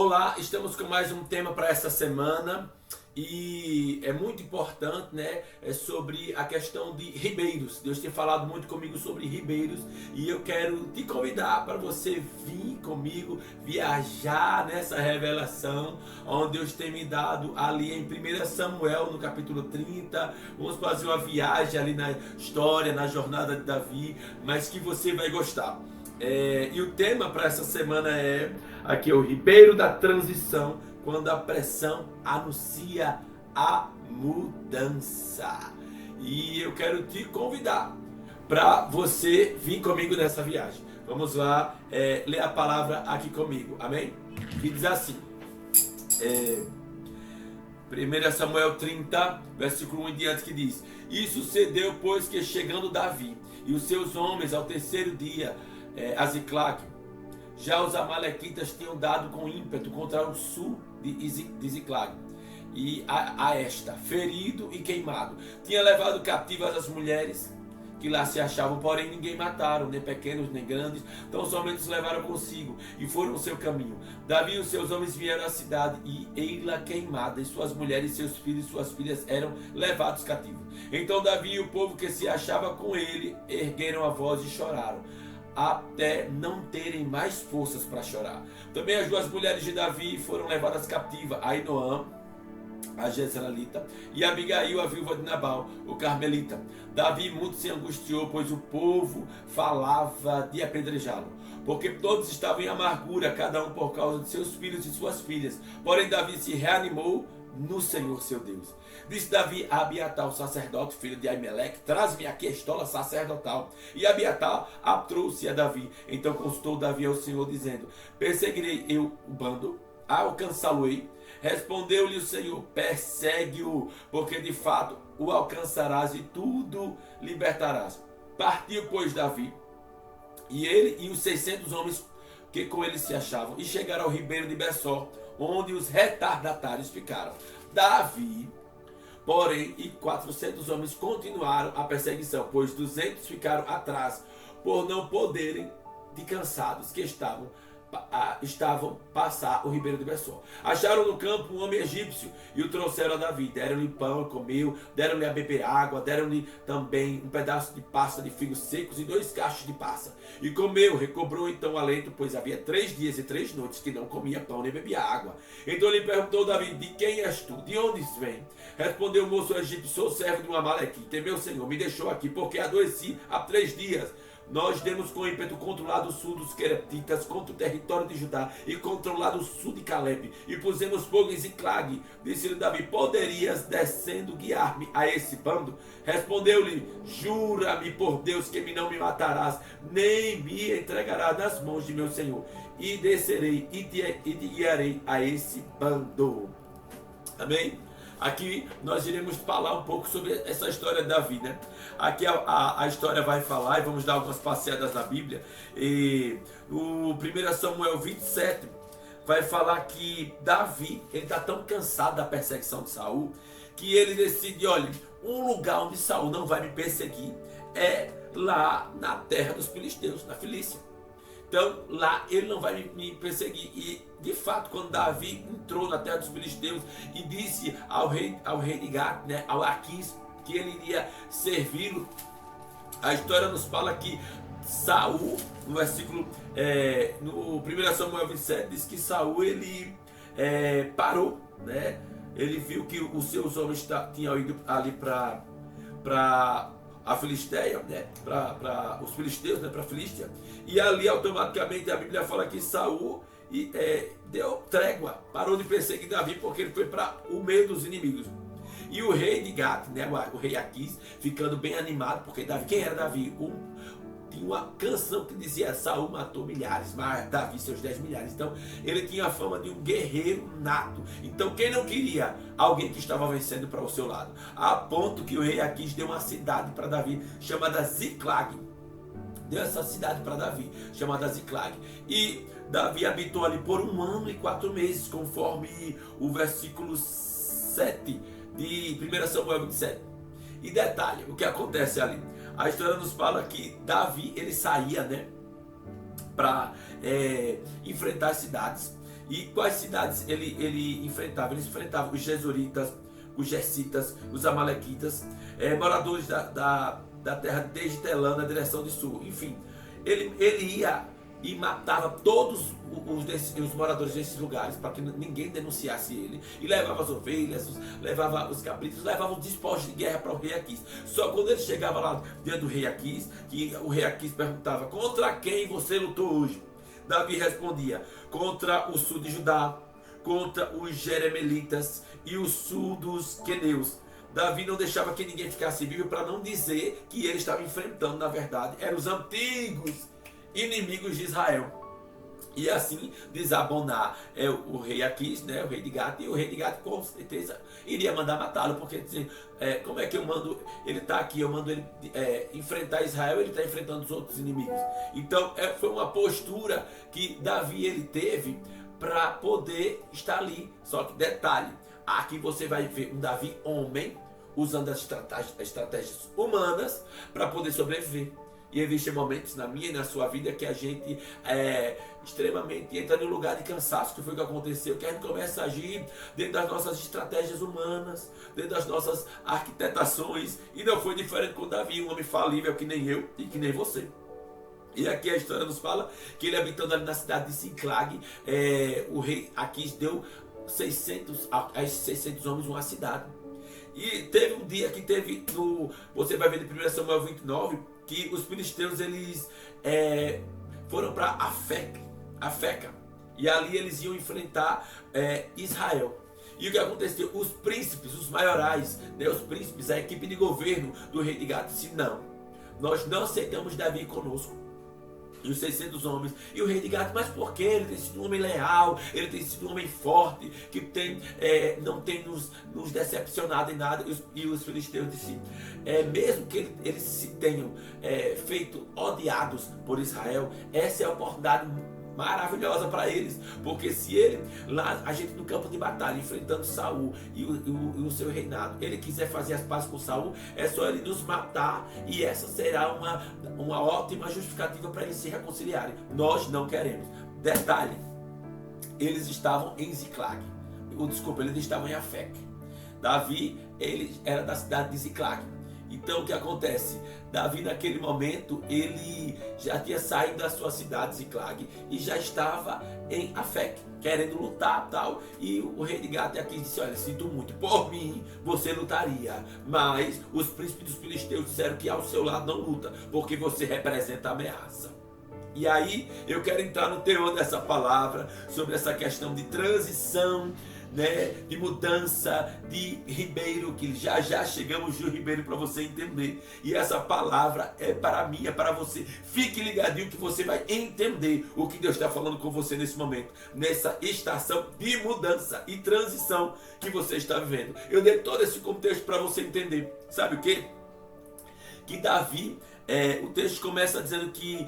Olá, estamos com mais um tema para essa semana e é muito importante, né? É sobre a questão de ribeiros. Deus tem falado muito comigo sobre ribeiros e eu quero te convidar para você vir comigo viajar nessa revelação onde Deus tem me dado ali em 1 Samuel, no capítulo 30. Vamos fazer uma viagem ali na história, na jornada de Davi, mas que você vai gostar. E o tema para essa semana é aqui, o ribeiro da transição, quando a pressão anuncia a mudança. E eu quero te convidar para você vir comigo nessa viagem. Vamos lá, ler a palavra aqui comigo, amém? Que diz assim, 1 Samuel 30, versículo 1 em diante, que diz: E sucedeu, pois, que chegando Davi e os seus homens ao terceiro dia a Ziclag, já os amalequitas tinham dado com ímpeto contra o sul de Ziclag, e a esta, ferido e queimado. Tinha levado cativas as mulheres que lá se achavam, porém ninguém mataram, nem pequenos nem grandes, tão somente os levaram consigo e foram o seu caminho. Davi e os seus homens vieram à cidade, e ei-la queimada, e suas mulheres, seus filhos e suas filhas eram levados cativos. Então Davi e o povo que se achava com ele ergueram a voz e choraram, até não terem mais forças para chorar. Também as duas mulheres de Davi foram levadas cativas, Ainoã, a Jezreelita, e Abigail, a viúva de Nabal, o Carmelita. Davi muito se angustiou, pois o povo falava de apedrejá-lo, porque todos estavam em amargura, cada um por causa de seus filhos e suas filhas. Porém Davi se reanimou no Senhor seu Deus. Disse Davi a Abiatar, o sacerdote, filho de Aimeleque: Traz-me aqui a estola sacerdotal. E Abiatar a trouxe a Davi. Então consultou Davi ao Senhor, dizendo: Perseguirei eu o bando? Alcançá-lo-ei? Respondeu-lhe o Senhor: Persegue-o, porque de fato o alcançarás e tudo libertarás. Partiu, pois, Davi, e ele e os 600 homens que com ele se achavam, e chegaram ao ribeiro de Bessor, onde os retardatários ficaram. Davi, porém, e 400 homens continuaram a perseguição, pois 200 ficaram atrás, por não poderem, de cansados que estavam passar o ribeiro de Bessor. Acharam no campo um homem egípcio e o trouxeram a Davi. Deram-lhe pão e comeu, deram-lhe a beber água, deram-lhe também um pedaço de pasta de figos secos e 2 cachos de passa. E comeu, recobrou então o alento, pois havia 3 dias e 3 noites que não comia pão nem bebia água. Então lhe perguntou Davi: De quem és tu? De onde vem? Respondeu o moço egípcio: Sou servo de um amalequita. Meu senhor me deixou aqui porque adoeci há 3 dias. Nós demos com ímpeto contra o lado sul dos Queretitas, contra o território de Judá e contra o lado sul de Caleb, e pusemos fogo em Ziclag. Disse-lhe Davi: Poderias descendo guiar-me a esse bando? Respondeu-lhe: Jura-me por Deus que não me matarás, nem me entregarás nas mãos de meu senhor, e descerei e te guiarei a esse bando. Amém? Aqui nós iremos falar um pouco sobre essa história de Davi, né? Aqui a história vai falar, e vamos dar algumas passeadas na Bíblia. E o 1 Samuel 27 vai falar que Davi, ele está tão cansado da perseguição de Saul, que ele decide: olha, um lugar onde Saul não vai me perseguir é lá na terra dos filisteus, na Filícia. Então lá ele não vai me perseguir. E de fato, quando Davi entrou na terra dos filisteus e disse ao rei de Gat, né, ao Aquis, que ele iria servi-lo, a história nos fala que Saul, no versículo, no 1 Samuel 27, diz que Saul ele parou, né? Ele viu que os seus homens tinham ido ali para a Filisteia, né? Para os filisteus, né? Para a Filístia, e ali automaticamente a Bíblia fala que Saul deu trégua, parou de perseguir Davi, porque ele foi para o meio dos inimigos. E o rei de Gat, né? O rei Aquis, ficando bem animado, porque Davi, quem era Davi? Tinha uma canção que dizia: Saul matou milhares, mas Davi seus 10 milhares. Então ele tinha a fama de um guerreiro nato. Então quem não queria alguém que estava vencendo para o seu lado? A ponto que o rei Aquis deu uma cidade para Davi chamada Ziclag. Deu essa cidade para Davi chamada Ziclag. E Davi habitou ali por 1 ano e 4 meses, conforme o versículo 7 de 1 Samuel 27. E detalhe, o que acontece ali? A história nos fala que Davi, ele saía, né, para enfrentar as cidades. E quais cidades ele enfrentava? Ele enfrentava os Gesuritas, os Gersitas, os Amalequitas, moradores da terra desde Telã, na direção de sul. Enfim, ele ia e matava todos os moradores desses lugares, para que ninguém denunciasse ele, e levava as ovelhas, levava os cabritos, levava os despojos de guerra para o rei Aquis. Só quando ele chegava lá diante do rei Aquis, que o rei Aquis perguntava: contra quem você lutou hoje? Davi respondia: contra o sul de Judá, contra os Jeremelitas e o sul dos queneus. Davi não deixava que ninguém ficasse vivo, para não dizer que ele estava enfrentando, na verdade, eram os antigos inimigos de Israel. E assim desabonar o rei Aquis, né, o rei de Gate, e o rei de Gate com certeza iria mandar matá-lo, porque como é que eu mando, ele está aqui, eu mando ele enfrentar Israel, ele está enfrentando os outros inimigos. Então foi uma postura que Davi ele teve para poder estar ali. Só que detalhe, aqui você vai ver um Davi homem usando as estratégias humanas para poder sobreviver. E existem momentos na minha e na sua vida que a gente extremamente entra em um lugar de cansaço, que foi o que aconteceu, que a gente começa a agir dentro das nossas estratégias humanas, dentro das nossas arquitetações, e não foi diferente com Davi, um homem falível que nem eu e que nem você. E aqui a história nos fala que ele, habitando ali na cidade de Siclag, o rei Aquis deu a 600 homens uma cidade. E teve um dia que teve, você vai ver em 1 Samuel 29, que os filisteus eles foram para Afeca, e ali eles iam enfrentar Israel. E o que aconteceu? Os príncipes, os maiorais, né, os príncipes, a equipe de governo do rei de Gade disse: não, nós não aceitamos Davi conosco. E os 600 homens, e o rei de Gade: mas por quê? Ele tem sido um homem leal, ele tem sido um homem forte, que não tem nos decepcionado em nada. E os filisteus disseram: mesmo que eles se tenham feito odiados por Israel, essa é a oportunidade maravilhosa para eles, porque se ele, lá a gente no campo de batalha, enfrentando Saul e o seu reinado, ele quiser fazer as pazes com Saul, é só ele nos matar, e essa será uma ótima justificativa para eles se reconciliarem. Nós não queremos. Detalhe, eles estavam em Ziclag, eles estavam em Afec. Davi, ele era da cidade de Ziclag. Então o que acontece? Davi naquele momento, ele já tinha saído da sua cidade, Ziclag, e já estava em Afec, querendo lutar tal. E o rei de Gate aqui disse: olha, sinto muito, por mim você lutaria, mas os príncipes dos filisteus disseram que ao seu lado não luta, porque você representa ameaça. E aí eu quero entrar no teor dessa palavra, sobre essa questão de transição, né, de mudança de Ribeiro, que já chegamos no Ribeiro para você entender. E essa palavra é para mim, é para você. Fique ligadinho que você vai entender o que Deus está falando com você nesse momento, nessa estação de mudança e transição que você está vivendo. Eu dei todo esse contexto para você entender. Sabe o que? Que Davi, o texto começa dizendo que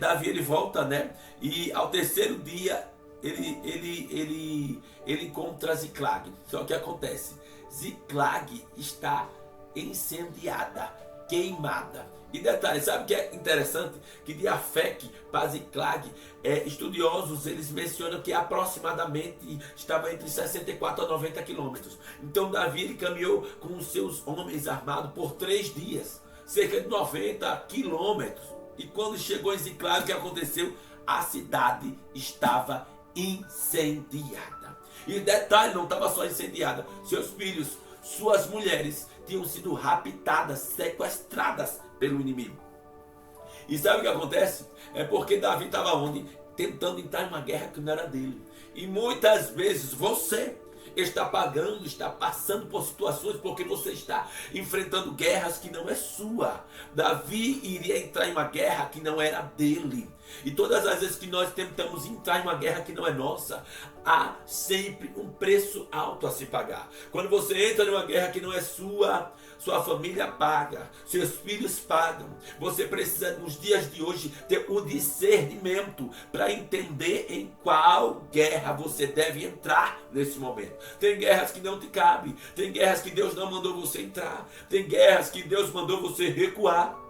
Davi ele volta, né? E ao terceiro dia ele encontra Ziclag. Só que acontece, Ziclag está incendiada, queimada. E detalhe, sabe o que é interessante? Que de Afec para Ziclag, estudiosos eles mencionam que aproximadamente estava entre 64 a 90 quilômetros. Então Davi ele caminhou com os seus homens armados por 3 dias, cerca de 90 quilômetros. E quando chegou em Ziclag, o que aconteceu? A cidade estava incendiada. E detalhe, não estava só incendiada, seus filhos, suas mulheres tinham sido raptadas, sequestradas pelo inimigo. E sabe o que acontece? É porque Davi estava onde? Tentando entrar em uma guerra que não era dele. E muitas vezes você está pagando, está passando por situações porque você está enfrentando guerras que não é sua. Davi iria entrar em uma guerra que não era dele. E todas as vezes que nós tentamos entrar em uma guerra que não é nossa, há sempre um preço alto a se pagar. Quando você entra em uma guerra que não é sua, sua família paga, seus filhos pagam. Você precisa, nos dias de hoje, ter o discernimento para entender em qual guerra você deve entrar nesse momento. Tem guerras que não te cabem, tem guerras que Deus não mandou você entrar, tem guerras que Deus mandou você recuar.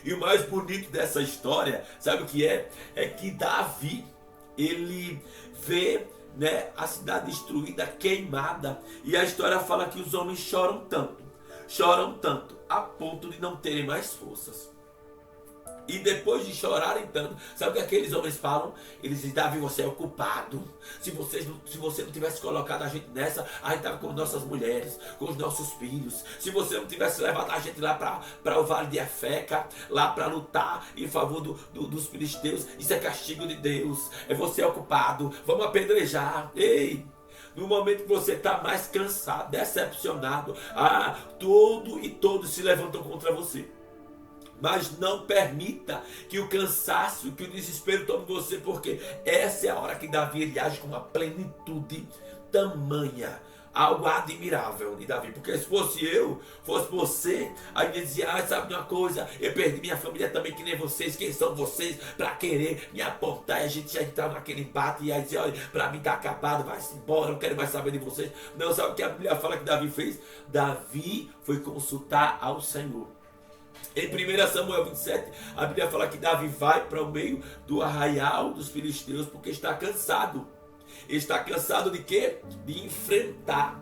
E o mais bonito dessa história, sabe o que é? É que Davi, ele vê, né, a cidade destruída, queimada, e a história fala que os homens choram tanto, a ponto de não terem mais forças. E depois de chorarem tanto, sabe o que aqueles homens falam? Eles dizem: Davi, você é o culpado. Se você não tivesse colocado a gente nessa, a gente estava com nossas mulheres, com os nossos filhos. Se você não tivesse levado a gente lá para o Vale de Afeca, lá para lutar em favor dos filisteus, isso é castigo de Deus. Você é o culpado. Vamos apedrejar. Ei! No momento que você está mais cansado, decepcionado, todos se levantam contra você. Mas não permita que o cansaço, que o desespero tome você, porque essa é a hora que Davi ele age com uma plenitude tamanha, algo admirável de Davi. Porque se fosse você, aí ele dizia: sabe de uma coisa, eu perdi minha família também, que nem vocês. Quem são vocês para querer me apontar? E a gente já entrava naquele embate e aí dizia: olha, para mim tá acabado, vai-se embora, não quero mais saber de vocês. Não, sabe o que a Bíblia fala que Davi fez? Davi foi consultar ao Senhor. Em 1 Samuel 27, a Bíblia fala que Davi vai para o meio do arraial dos filisteus porque está cansado. Está cansado de quê? De enfrentar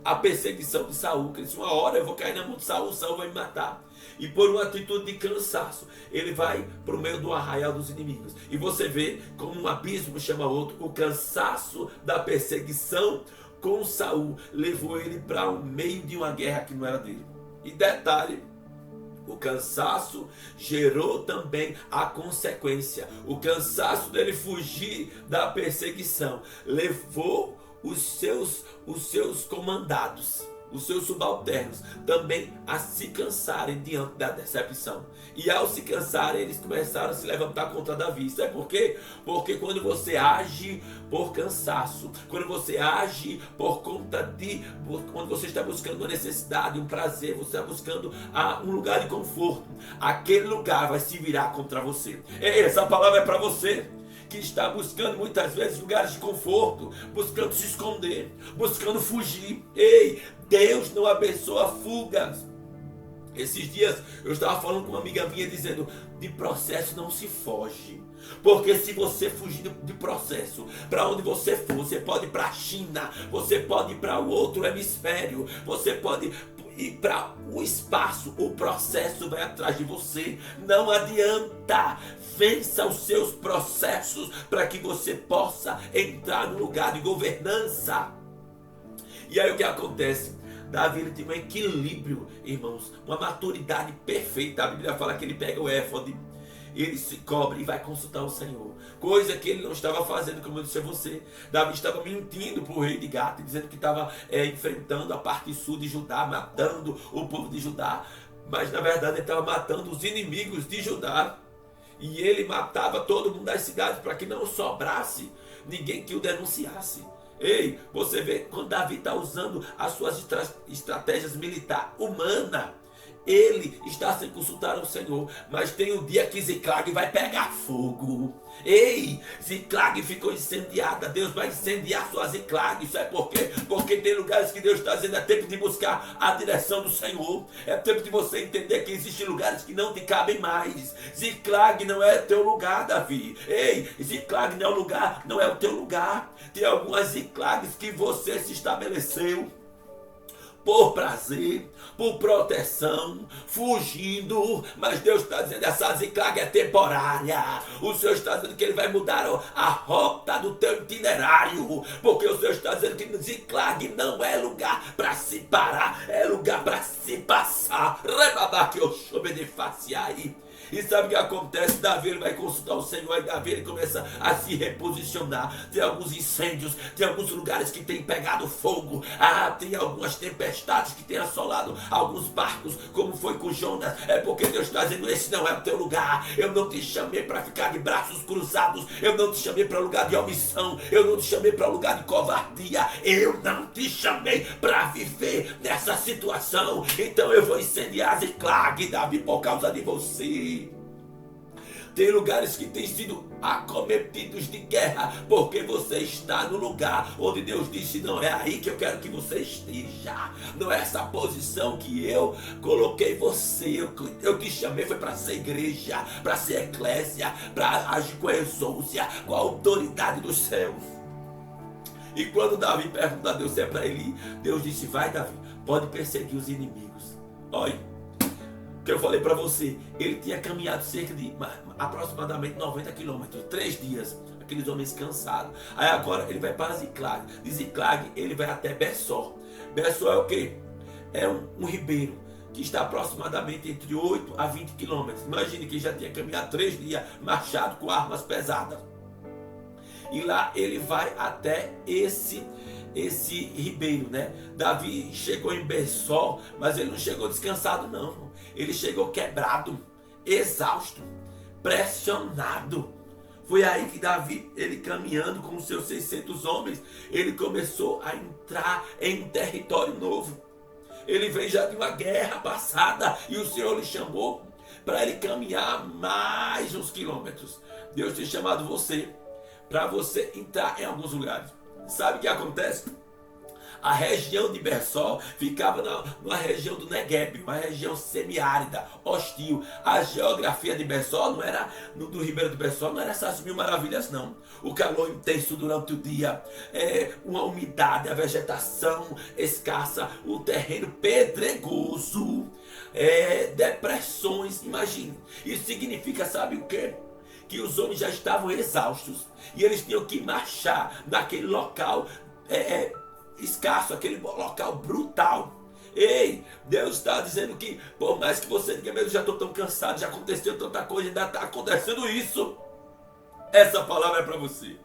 a perseguição de Saul. Ele disse: uma hora eu vou cair na mão de Saul, Saul vai me matar. E por uma atitude de cansaço, ele vai para o meio do arraial dos inimigos. E você vê como um abismo chama outro. O cansaço da perseguição com Saul levou ele para o meio de uma guerra que não era dele. E detalhe, o cansaço gerou também a consequência. O cansaço dele fugir da perseguição levou os seus comandados, os seus subalternos, também a se cansarem diante da decepção. E ao se cansarem, eles começaram a se levantar contra Davi. Sabe por quê? Porque quando você age por cansaço, quando você age por conta quando você está buscando uma necessidade, um prazer, você está buscando um lugar de conforto, aquele lugar vai se virar contra você. Essa palavra é para você que está buscando muitas vezes lugares de conforto, buscando se esconder, buscando fugir. Ei, Deus não abençoa fugas. Esses dias eu estava falando com uma amiga minha dizendo: de processo não se foge. Porque se você fugir de processo, para onde você for, você pode ir para a China, você pode ir para o outro hemisfério, você pode ir para o espaço, o processo vai atrás de você. Não adianta. Vença os seus processos para que você possa entrar no lugar de governança. E aí o que acontece? Davi ele tem um equilíbrio, irmãos, uma maturidade perfeita. A Bíblia fala que ele pega o éfode, ele se cobre e vai consultar o Senhor, coisa que ele não estava fazendo, como eu disse a você. Davi estava mentindo para o rei de Gate, dizendo que estava enfrentando a parte sul de Judá, matando o povo de Judá, mas na verdade ele estava matando os inimigos de Judá. E ele matava todo mundo das cidades para que não sobrasse ninguém que o denunciasse. Ei, você vê quando Davi está usando as suas estratégias militares humanas, ele está sem consultar o Senhor. Mas tem um dia que Ziclag vai pegar fogo. Ei, Ziclag ficou incendiada. Deus vai incendiar sua Ziclag. Isso é porque tem lugares que Deus está dizendo: é tempo de buscar a direção do Senhor. É tempo de você entender que existem lugares que não te cabem mais. Ziclag não é teu lugar, Davi. Ei, Ziclag não é o lugar, não é o teu lugar. Tem algumas Ziclags que você se estabeleceu por prazer, por proteção, fugindo, mas Deus está dizendo: essa Ziclag é temporária. O Senhor está dizendo que Ele vai mudar a rota do teu itinerário, porque o Senhor está dizendo que Ziclag não é lugar para se parar, é lugar para se passar. Rebabaque eu chove de face aí. E sabe o que acontece? Davi ele vai consultar o Senhor, e Davi ele começa a se reposicionar. Tem alguns incêndios, tem alguns lugares que tem pegado fogo, tem algumas tempestades que tem assolado alguns barcos, como foi com Jonas. É porque Deus está dizendo: esse não é o teu lugar. Eu não te chamei para ficar de braços cruzados, eu não te chamei para lugar de omissão, eu não te chamei para lugar de covardia, eu não te chamei para viver nessa situação. Então eu vou incendiar Ziclag, Davi, por causa de você. Tem lugares que têm sido acometidos de guerra, porque você está no lugar onde Deus disse: não é aí que eu quero que você esteja, não é essa posição que eu coloquei você. Eu te chamei foi para ser igreja, para ser eclésia, para agir com a exousia, com a autoridade dos céus. E quando Davi pergunta a Deus se é para ele ir, Deus disse: vai, Davi, pode perseguir os inimigos. Olha, que eu falei para você, ele tinha caminhado cerca de aproximadamente 90 quilômetros, 3 dias, aqueles homens cansados. Aí agora ele vai para Ziclag. De Ziclag ele vai até Bessó. Bessó é o quê? É um ribeiro que está aproximadamente entre 8 a 20 quilômetros. Imagine que já tinha caminhado 3 dias, marchado com armas pesadas. E lá ele vai até esse ribeiro, né? Davi chegou em Bessó, mas ele não chegou descansado, não. Ele chegou quebrado, exausto, pressionado. Foi aí que Davi, ele caminhando com os seus 600 homens, ele começou a entrar em um território novo. Ele veio já de uma guerra passada e o Senhor lhe chamou para ele caminhar mais uns quilômetros. Deus tem chamado você para você entrar em alguns lugares. Sabe o que acontece? A região de Bessó ficava numa região do Negueb, uma região semiárida, hostil. A geografia de Bessó não era, do Ribeiro do Bessó, não era essas mil maravilhas, não. O calor intenso durante o dia, uma umidade, a vegetação escassa, o terreno pedregoso, depressões, imagine. Isso significa, sabe o quê? Que os homens já estavam exaustos e eles tinham que marchar naquele local escasso, aquele local brutal. Ei, Deus está dizendo que por mais que você diga: eu já estou tão cansado, já aconteceu tanta coisa, ainda está acontecendo isso. Essa palavra é para você.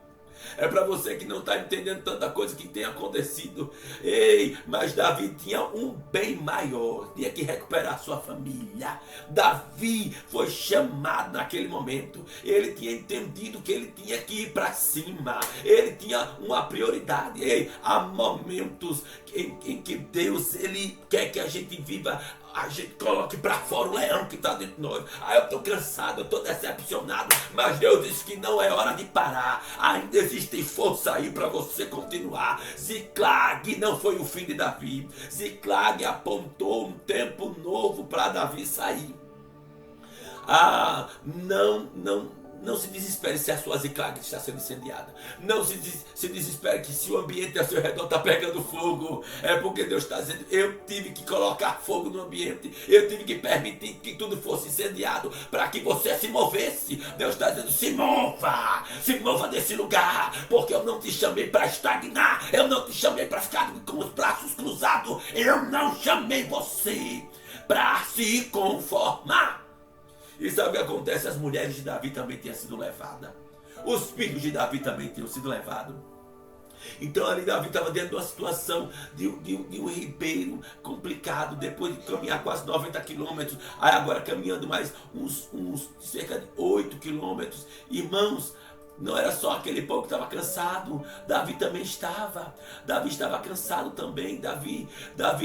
É para você que não está entendendo tanta coisa que tem acontecido. Ei, mas Davi tinha um bem maior. Tinha que recuperar sua família. Davi foi chamado naquele momento. Ele tinha entendido que ele tinha que ir para cima. Ele tinha uma prioridade. Ei, há momentos em que Deus, ele quer que a gente viva, a gente coloque para fora o leão que está dentro de nós. Eu estou cansado, eu estou decepcionado, mas Deus disse que não é hora de parar. Ainda existe força aí para você continuar. Ziclag não foi o fim de Davi. Ziclag apontou um tempo novo para Davi sair. Não se desespere se a sua Ziclag está sendo incendiada. Não se desespere que se o ambiente ao seu redor está pegando fogo. É porque Deus está dizendo: eu tive que colocar fogo no ambiente. Eu tive que permitir que tudo fosse incendiado para que você se movesse. Deus está dizendo: se mova desse lugar. Porque eu não te chamei para estagnar. Eu não te chamei para ficar com os braços cruzados. Eu não chamei você para se conformar. E sabe o que acontece? As mulheres de Davi também tinham sido levadas. Os filhos de Davi também tinham sido levados. Então ali Davi estava dentro de uma situação de um ribeiro complicado. Depois de caminhar quase 90 quilômetros. Aí agora caminhando mais uns cerca de 8 quilômetros. Irmãos, não era só aquele povo que estava cansado. Davi também estava. Davi estava cansado também. Davi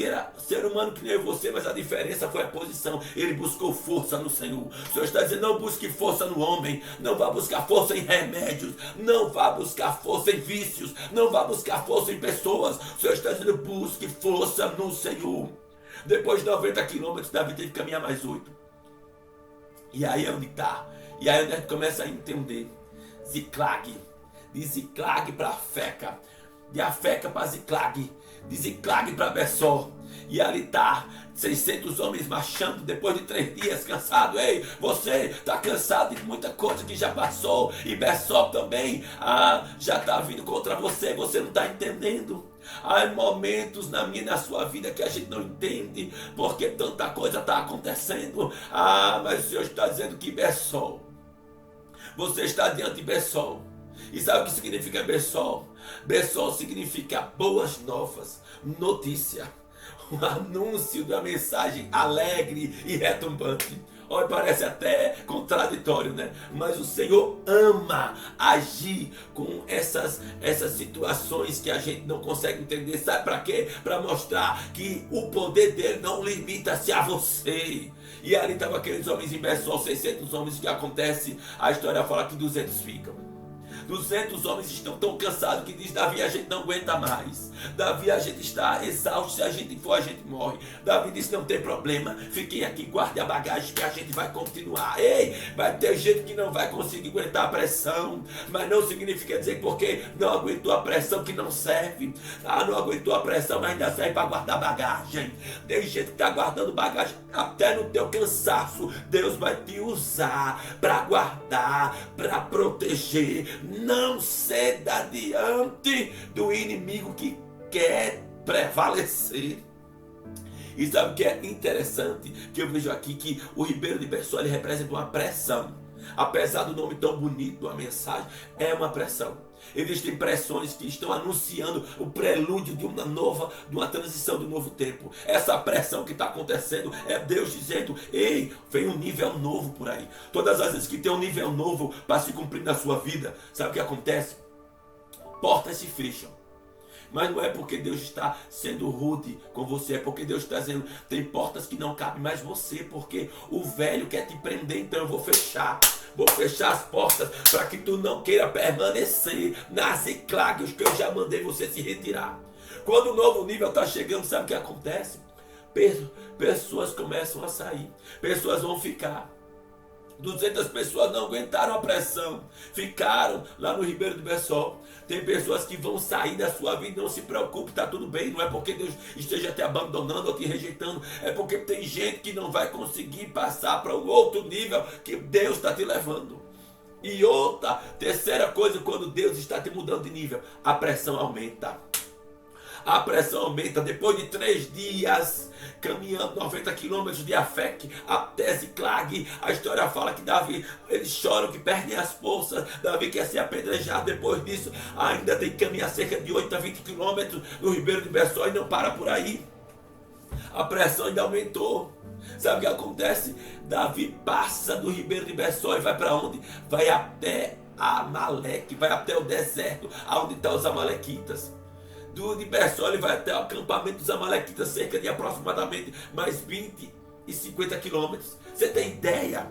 era ser humano que nem você, mas a diferença foi a posição. Ele buscou força no Senhor. O Senhor está dizendo: não busque força no homem. Não vá buscar força em remédios. Não vá buscar força em vícios. Não vá buscar força em pessoas. O Senhor está dizendo: busque força no Senhor. Depois de 90 quilômetros, Davi teve que caminhar mais 8. E aí é onde está. E aí a gente começa a entender. Ziclag, de Ziclag para Afeca, de Afeca para Ziclag, de Ziclag para Bessó. E ali está 600 homens marchando depois de 3 dias cansado. Ei, você está cansado de muita coisa que já passou. E Bessó também já está vindo contra você. Você não está entendendo. Há momentos na minha e na sua vida que a gente não entende porque tanta coisa está acontecendo. Mas o Senhor está dizendo que Bessó, você está diante de Bessó. E sabe o que significa Bessó? Bessó significa boas novas, notícia, um anúncio da mensagem alegre e retumbante. Olha, parece até contraditório, né? Mas o Senhor ama agir com essas situações que a gente não consegue entender. Sabe para quê? Para mostrar que o poder dele não limita-se a você. E ali estavam aqueles homens em Bessol, 600 homens. O que acontece? A história fala que 200 ficam. 200 homens estão tão cansados que diz: Davi, a gente não aguenta mais. Davi, a gente está exausto. Se a gente for, a gente morre. Davi disse: não tem problema, fiquem aqui, guarde a bagagem que a gente vai continuar. Ei, vai ter gente que não vai conseguir aguentar a pressão, mas não significa dizer que porque não aguentou a pressão que não serve. Não aguentou a pressão, mas ainda serve para guardar bagagem. Tem gente que está guardando bagagem até no teu cansaço. Deus vai te usar para guardar, para proteger. Não ceda diante do inimigo que quer prevalecer. E sabe o que é interessante? Que eu vejo aqui que o Ribeiro de Bessol, ele representa uma pressão. Apesar do nome tão bonito, a mensagem é uma pressão. Existem pressões que estão anunciando o prelúdio de uma transição de um novo tempo. Essa pressão que está acontecendo é Deus dizendo: ei, vem um nível novo por aí. Todas as vezes que tem um nível novo para se cumprir na sua vida, sabe o que acontece? Portas se fecham. Mas não é porque Deus está sendo rude com você, é porque Deus está dizendo: tem portas que não cabem mais você, porque o velho quer te prender, então eu vou fechar. Vou fechar as portas para que tu não queira permanecer nas Ziclague que eu já mandei você se retirar. Quando o novo nível está chegando, sabe o que acontece? Pessoas começam a sair, pessoas vão ficar. 200 pessoas não aguentaram a pressão, ficaram lá no Ribeiro do Bessol. Tem pessoas que vão sair da sua vida. Não se preocupe, está tudo bem. Não é porque Deus esteja te abandonando ou te rejeitando, é porque tem gente que não vai conseguir passar para um outro nível que Deus está te levando. E outra, terceira coisa, quando Deus está te mudando de nível, a pressão aumenta. A pressão aumenta. Depois de 3 dias caminhando 90 quilômetros de Afec até Ziclague, a história fala que Davi, eles choram que perdem as forças. Davi quer ser apedrejado. Depois disso ainda tem que caminhar cerca de 8 a 20 quilômetros no Ribeiro de Bessol e não para por aí. A pressão ainda aumentou. Sabe o que acontece? Davi passa do Ribeiro de Bessol e vai para onde? Vai até Amaleque, vai até o deserto, onde estão os amalequitas. De Bessol ele vai até o acampamento dos amalequitas, cerca de aproximadamente mais 20 e 50 quilômetros. Você tem ideia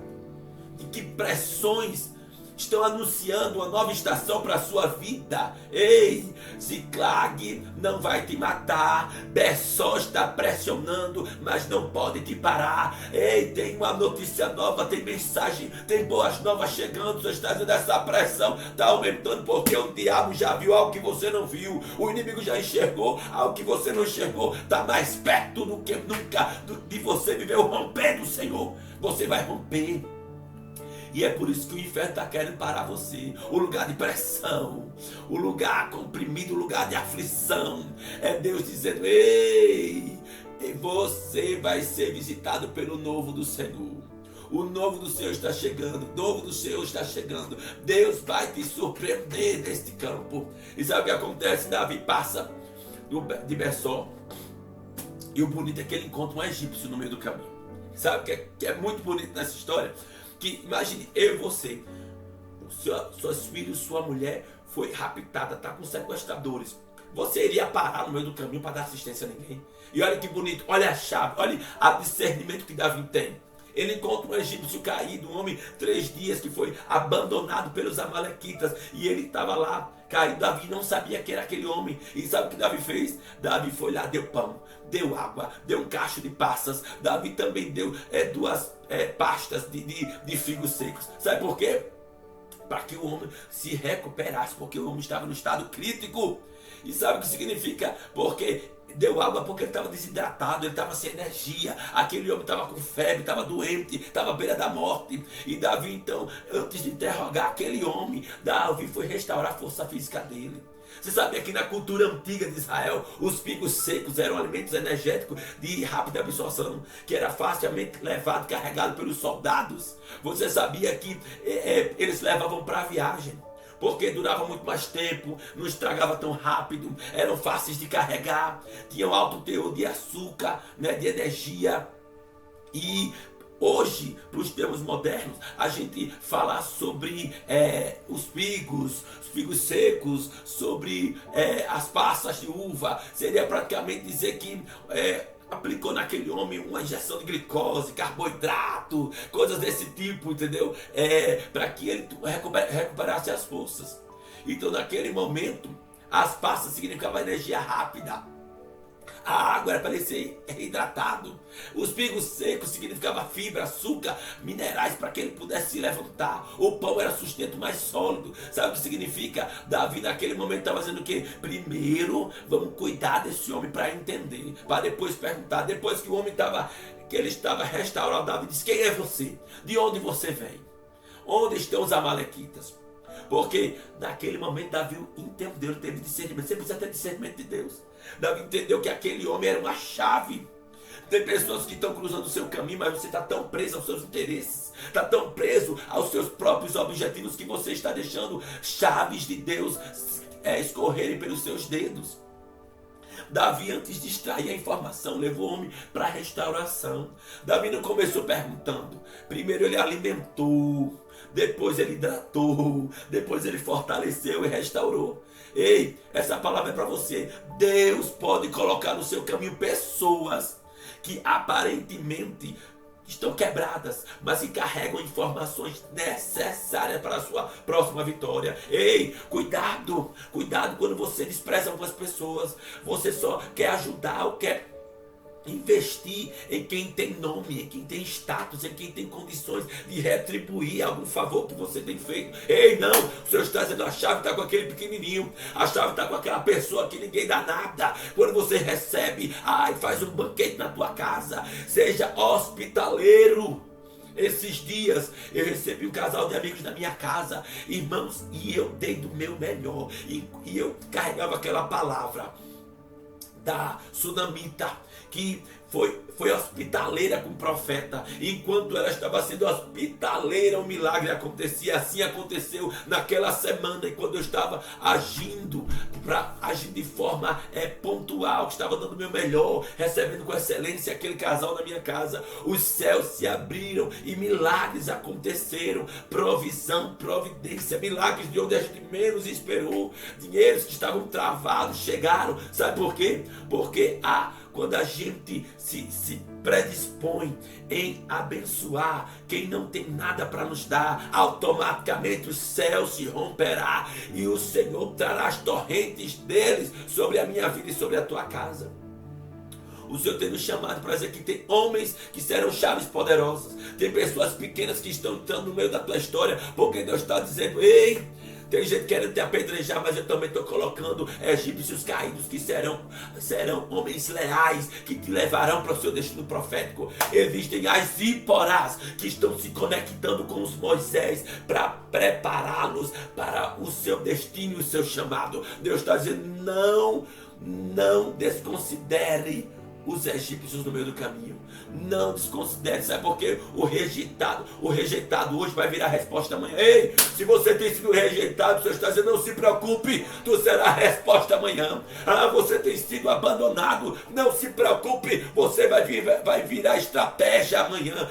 de que pressões estão anunciando uma nova estação para a sua vida? Ei, Ziclague não vai te matar. Bessol está pressionando, mas não pode te parar. Ei, tem uma notícia nova, tem mensagem, tem boas novas chegando. Você está dizendo: essa pressão está aumentando porque o diabo já viu algo que você não viu. O inimigo já enxergou algo que você não enxergou. Está mais perto do que nunca de você viver o romper do Senhor. Você vai romper. E é por isso que o inferno está querendo parar você. O lugar de pressão, o lugar comprimido, o lugar de aflição. É Deus dizendo: ei, você vai ser visitado pelo novo do Senhor. O novo do Senhor está chegando. O novo do Senhor está chegando. Deus vai te surpreender neste campo. E sabe o que acontece? Davi passa de Bessol. E o bonito é que ele encontra um egípcio no meio do caminho. Sabe o que é muito bonito nessa história? Que imagine eu e você, seus filhos, sua mulher foi raptada, está com sequestradores. Você iria parar no meio do caminho para dar assistência a ninguém? E olha que bonito, olha a chave, olha o discernimento que Davi tem. Ele encontra um egípcio caído, um homem 3 dias que foi abandonado pelos amalequitas, e ele estava lá caído. Davi não sabia que era aquele homem. E sabe o que Davi fez? Davi foi lá, deu pão, deu água, deu um cacho de passas. Davi também deu 2 pastas de figos secos. Sabe por quê? Para que o homem se recuperasse, porque o homem estava no estado crítico. E sabe o que significa? Porque deu água, porque ele estava desidratado, ele estava sem energia. Aquele homem estava com febre, estava doente, estava à beira da morte. E Davi, então, antes de interrogar aquele homem, Davi foi restaurar a força física dele. Você sabia que na cultura antiga de Israel, os figos secos eram alimentos energéticos de rápida absorção, que era facilmente levado, carregado pelos soldados. Você sabia que eles levavam para a viagem, porque durava muito mais tempo, não estragava tão rápido, eram fáceis de carregar, tinham alto teor de açúcar, né, de energia. E hoje, para os termos modernos, a gente falar sobre os figos secos, sobre as passas de uva, seria praticamente dizer que aplicou naquele homem uma injeção de glicose, carboidrato, coisas desse tipo, entendeu? Para que ele recuperasse as forças. Então, naquele momento, as passas significavam energia rápida. A água era para ele ser reidratado. Os figos secos significavam fibra, açúcar, minerais para que ele pudesse se levantar. O pão era sustento mais sólido. Sabe o que significa? Davi naquele momento estava dizendo o quê? Primeiro vamos cuidar desse homem para entender, para depois perguntar. Depois que o homem estava restaurado, Davi disse: quem é você? De onde você vem? Onde estão os amalequitas? Porque naquele momento Davi entendeu, ele teve discernimento. Você precisa ter discernimento de Deus. Davi entendeu que aquele homem era uma chave. Tem pessoas que estão cruzando o seu caminho, mas você está tão preso aos seus interesses, está tão preso aos seus próprios objetivos, que você está deixando chaves de Deus escorrerem pelos seus dedos. Davi, antes de extrair a informação, levou o homem para a restauração. Davi não começou perguntando. Primeiro ele alimentou, depois ele hidratou, depois ele fortaleceu e restaurou. Ei, essa palavra é para você. Deus pode colocar no seu caminho pessoas que aparentemente estão quebradas, mas que carregam informações necessárias para a sua próxima vitória. Ei, cuidado quando você despreza algumas pessoas. Você só quer ajudar ou quer investir em quem tem nome, em quem tem status, em quem tem condições de retribuir algum favor que você tem feito. Ei, não, o Senhor está dizendo: a chave está com aquele pequenininho, a chave está com aquela pessoa que ninguém dá nada. Quando você recebe, faz um banquete na tua casa, seja hospitaleiro. Esses dias eu recebi um casal de amigos na minha casa, irmãos, e eu dei do meu melhor, e eu carregava aquela palavra da Sunamita, que foi hospitaleira com o profeta. Enquanto ela estava sendo hospitaleira, um milagre acontecia. Assim aconteceu naquela semana, e quando eu estava agindo de forma pontual, que estava dando o meu melhor, recebendo com excelência aquele casal na minha casa, os céus se abriram e milagres aconteceram. Provisão, providência, milagres de onde a gente menos esperou. Dinheiros que estavam travados chegaram. Sabe por quê? Porque quando a gente se predispõe em abençoar quem não tem nada para nos dar, automaticamente o céu se romperá e o Senhor trará as torrentes deles sobre a minha vida e sobre a tua casa. O Senhor tem nos chamado para dizer que tem homens que serão chaves poderosas. Tem pessoas pequenas que estão entrando no meio da tua história, porque Deus está dizendo: ei, tem gente querendo te apedrejar, mas eu também estou colocando egípcios caídos que serão homens leais, que te levarão para o seu destino profético. Existem as Zíporás que estão se conectando com os Moisés para prepará-los para o seu destino e o seu chamado. Deus está dizendo: não desconsidere os egípcios no meio do caminho. Não desconsidere. Sabe por quê? O rejeitado hoje vai virar resposta amanhã. Ei, se você tem sido rejeitado, o Senhor está dizendo: não se preocupe, tu será a resposta amanhã. Você tem sido abandonado, não se preocupe, você vai virar estratégia amanhã.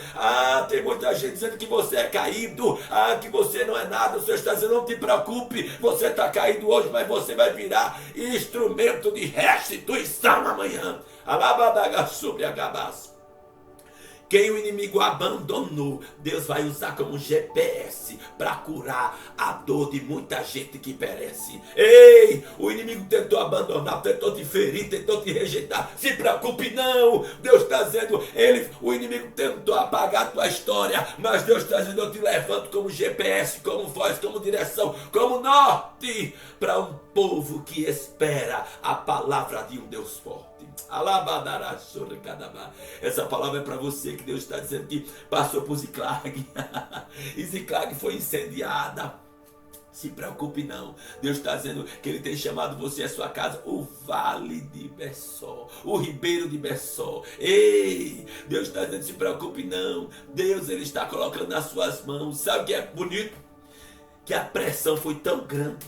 Tem muita gente dizendo que você é caído, que você não é nada. O Senhor está dizendo: não te preocupe, você está caído hoje, mas você vai virar instrumento de restituição amanhã. Alabadaga sobre a gabaça. Quem o inimigo abandonou, Deus vai usar como GPS para curar a dor de muita gente que perece. Ei, o inimigo tentou abandonar, tentou te ferir, tentou te rejeitar. Se preocupe não, Deus está dizendo, o inimigo tentou apagar a tua história, mas Deus está dizendo: eu te levanto como GPS, como voz, como direção, como norte, para um povo que espera a palavra de um Deus forte. Essa palavra é para você, que Deus está dizendo que passou por Ziklag e Ziklag foi incendiada. Se preocupe não, Deus está dizendo que Ele tem chamado você à sua casa, o Vale de Bessó, o Ribeiro de Bessó. Ei, Deus está dizendo: se preocupe não, Deus, Ele está colocando nas suas mãos. Sabe o que é bonito? Que a pressão foi tão grande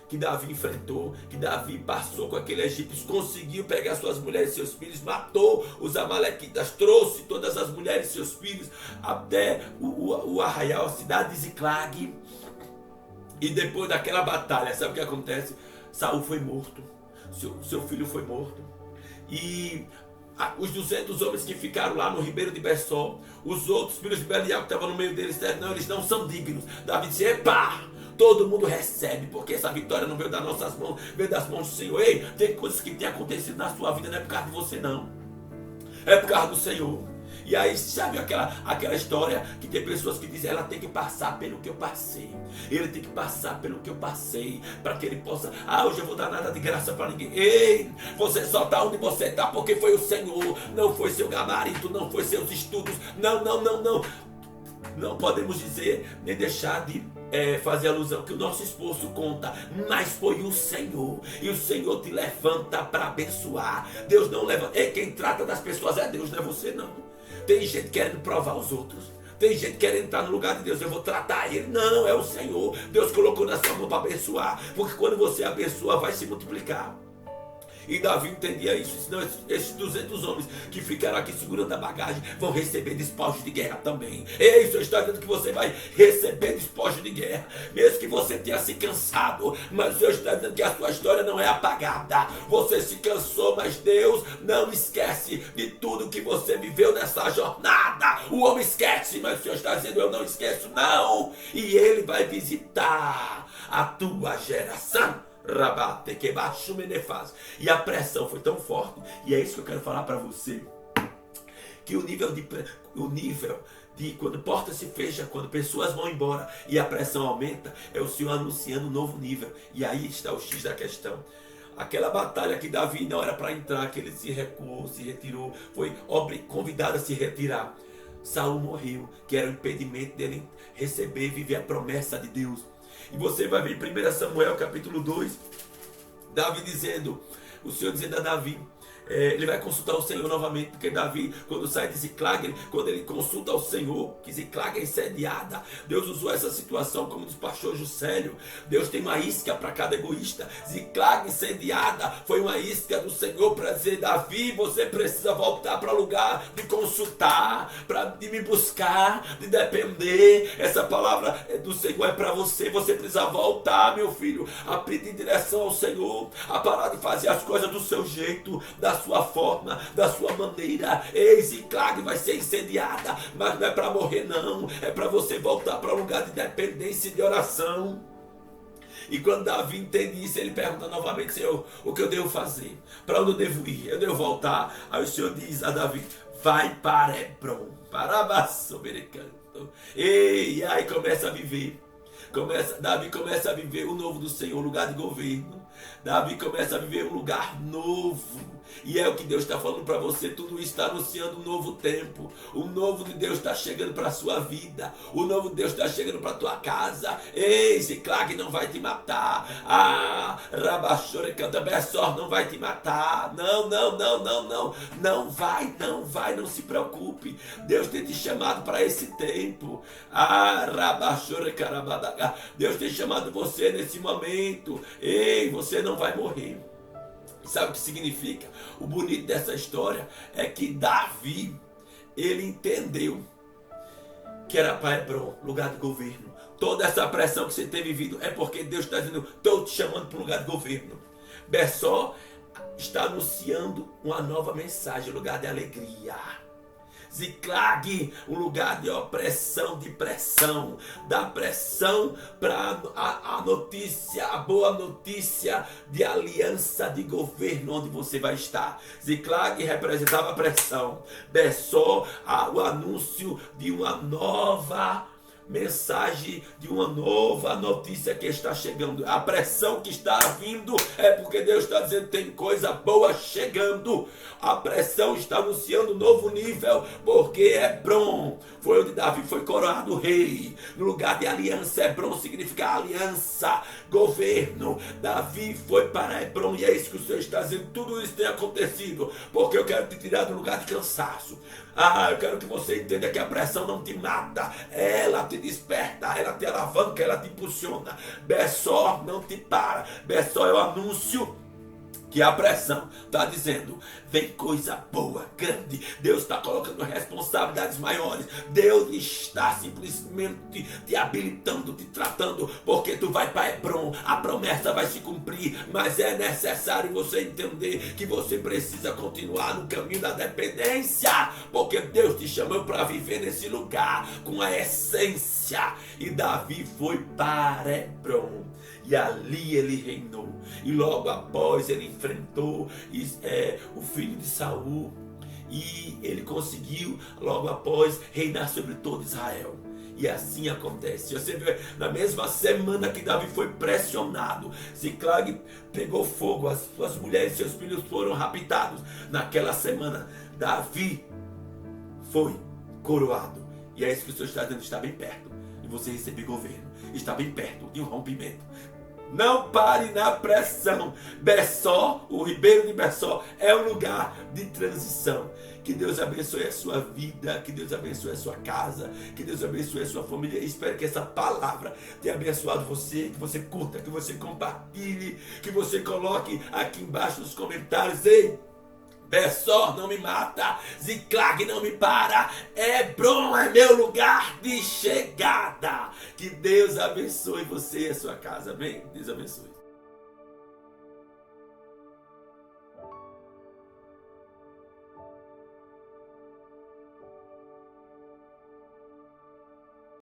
que Davi enfrentou, que Davi passou com aquele egípcio, conseguiu pegar suas mulheres e seus filhos, matou os amalequitas, trouxe todas as mulheres e seus filhos até o arraial, a cidade de Ziclag. E depois daquela batalha, sabe o que acontece? Saul foi morto, seu filho foi morto. E os 200 homens que ficaram lá no ribeiro de Bessó, os outros filhos de Belial que estavam no meio deles, não, eles não são dignos. Davi disse: epá, todo mundo recebe, porque essa vitória não veio das nossas mãos, veio das mãos do Senhor. Ei, tem coisas que têm acontecido na sua vida, não é por causa de você não, é por causa do Senhor. E aí, sabe aquela história que tem pessoas que dizem: ela tem que passar pelo que eu passei, ele tem que passar pelo que eu passei, para que ele possa, hoje eu vou dar nada de graça para ninguém. Ei, você só está onde você está porque foi o Senhor, não foi seu gabarito, não foi seus estudos, não podemos dizer, nem deixar de fazer alusão que o nosso esforço conta, mas foi o Senhor, e o Senhor te levanta para abençoar. Deus não levanta, quem trata das pessoas é Deus, não é você não. Tem gente querendo provar os outros, tem gente querendo entrar no lugar de Deus, eu vou tratar ele. Não, é o Senhor. Deus colocou na sua mão para abençoar, porque quando você abençoa, vai se multiplicar. E Davi entendia isso, senão esses 200 homens que ficaram aqui segurando a bagagem vão receber despojos de guerra também. Ei, o Senhor está dizendo que você vai receber despojos de guerra, mesmo que você tenha se cansado, mas o Senhor está dizendo que a sua história não é apagada. Você se cansou, mas Deus não esquece de tudo que você viveu nessa jornada. O homem esquece, mas o Senhor está dizendo: eu não esqueço não, e Ele vai visitar a tua geração. E a pressão foi tão forte, e é isso que eu quero falar para você, que o nível de quando portas se fecham, quando pessoas vão embora e a pressão aumenta, é o Senhor anunciando um novo nível. E aí está o X da questão. Aquela batalha que Davi não era para entrar, que ele se recuou, se retirou, foi convidado a se retirar. Saul morreu, que era o impedimento dele receber e viver a promessa de Deus. E você vai ver em 1 Samuel capítulo 2, Davi dizendo, o Senhor dizendo a Davi, ele vai consultar o Senhor novamente, porque Davi, quando sai de Ziclag, quando ele consulta o Senhor, que Ziclag é insediada, Deus usou essa situação como despachou Juscelio. Deus tem uma isca para cada egoísta. Ziclag insediada foi uma isca do Senhor para dizer: Davi, você precisa voltar para o lugar de consultar, de me buscar, de depender. Essa palavra do Senhor é para você. Você precisa voltar, meu filho, a pedir direção ao Senhor, a parar de fazer as coisas do seu jeito, da sua forma, da sua maneira. Ziclag vai ser incendiada, mas não é para morrer não, é para você voltar para um lugar de dependência e de oração. E quando Davi entende isso, ele pergunta novamente: Senhor, o que eu devo fazer? Para onde eu devo ir? Eu devo voltar? Aí o Senhor diz a Davi: vai para Hebron, para Bassoberecanto. E aí começa a viver. Davi começa a viver o novo do Senhor, o lugar de governo. Davi começa a viver um lugar novo. E é o que Deus está falando para você. Tudo isso está anunciando um novo tempo. O novo de Deus está chegando para a sua vida. O novo de Deus está chegando para a tua casa. Ei, Ziclag não vai te matar. Rabachore Bessor não vai te matar. Não. Não vai, não se preocupe. Deus tem te chamado para esse tempo. Rabachore Carabadaga. Deus tem chamado você nesse momento. Ei, você não vai morrer. Sabe o que significa? O bonito dessa história é que Davi, ele entendeu que era para Hebron, lugar de governo. Toda essa pressão que você tem vivido é porque Deus está dizendo: estou te chamando para um lugar de governo. Bessó está anunciando uma nova mensagem, lugar de alegria. Ziclag, um lugar de opressão, de pressão, da pressão para a notícia, a boa notícia de aliança de governo onde você vai estar. Ziclag representava a pressão, Bessó, o anúncio de uma nova mensagem, de uma nova notícia que está chegando. A pressão que está vindo é porque Deus está dizendo: tem coisa boa chegando. A pressão está anunciando um novo nível, porque Hebron foi onde Davi foi coroado rei. No lugar de aliança, Hebron significa aliança, governo. Davi foi para Hebron, e é isso que o Senhor está dizendo. Tudo isso tem acontecido porque eu quero te tirar do lugar de cansaço. Eu quero que você entenda que a pressão não te mata, ela te desperta, ela te alavanca, ela te impulsiona. Bessó não te para. Bessó é o anúncio que a pressão está dizendo: vem coisa boa, grande. Deus está colocando responsabilidades maiores. Deus está simplesmente te habilitando, te tratando, porque tu vai para Hebron, a promessa vai se cumprir, mas é necessário você entender que você precisa continuar no caminho da dependência, porque Deus te chamou para viver nesse lugar com a essência. E Davi foi para Hebron, e ali ele reinou, e logo após ele enfrentou o filho de Saul, e ele conseguiu logo após reinar sobre todo Israel. E assim acontece. Você vê, na mesma semana que Davi foi pressionado, Ziclag pegou fogo, as suas mulheres e seus filhos foram raptados. Naquela semana, Davi foi coroado. E é isso que o Senhor está dizendo: está bem perto de você receber governo, está bem perto de um rompimento. Não pare na pressão. Bessó, o ribeiro de Bessó, é um lugar de transição. Que Deus abençoe a sua vida, que Deus abençoe a sua casa, que Deus abençoe a sua família. Espero que essa palavra tenha abençoado você, que você curta, que você compartilhe, que você coloque aqui embaixo nos comentários: ei, Bessó não me mata, Ziclag não me para, Hebron é meu lugar de chegada. Que Deus abençoe você e a sua casa. Amém? Deus abençoe.